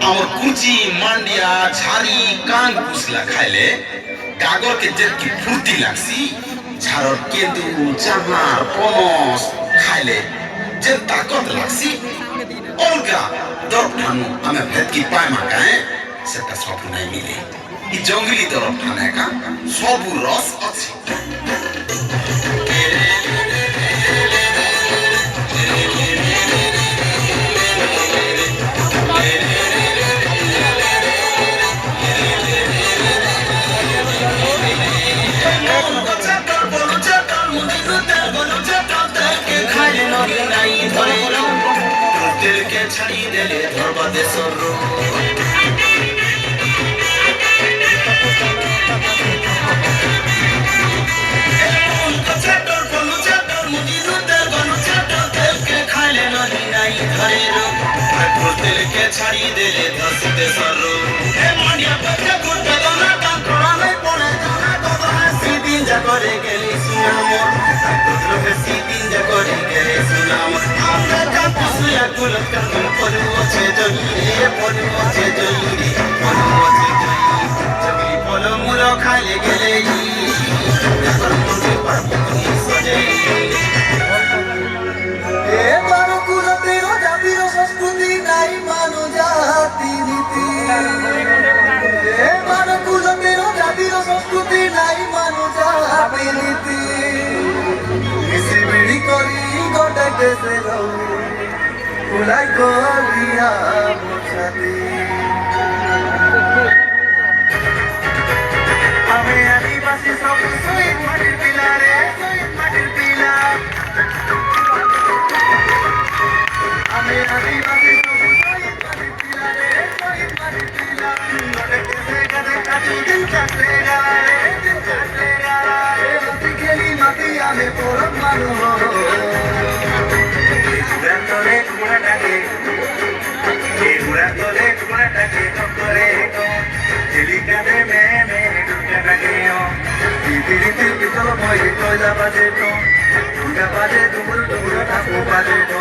আমার কুচি মান্ডিয়া ছাড়ি কান কুসলা খাইলে গাগর के যেকি ফুর্তি লাগছি ছাড়র কেদু চাহার পনস খাইলে যে তাকত লাগছি অলগা দরখানু আমি ভেতকি পায় মাকায় সেটা সব নাই মিলে এই জঙ্গলি দরখানে কা সব রস আছে ছাড়িয়ে দিলে ধরবা দেশর ছাড়িয়ে দিলে ধরছি দেশর সিদিন যা করে গেলে সুনাম সিদিন যা করে গেলে সুনাম ফলমূল খাইলে গেলে সংস্কৃতি নাই মানো জাতি নীতি মানকুলতের জাতির সংস্কৃতি নাই মানো জাতি নীতি মিশি বিড়ি করি গোটা দেশে ফুলাই গলিয়া বসাতে আমি আদিবাসী সব শহীদ মাটির পিলা রে শহীদ মাটির পিলা আমি আদিবাসী সব শহীদ মাটির পিলা রে শহীদ মাটির পিলা গোটা দেশে গানে কাটি দিন চাটলে গালা রে দিন চাটলে গালা রে মাটি খেলি মাটি আমি পরম মানুষ বাজে তো বাজে ডুমুর ডুমুর ঠাকুর বাজে তো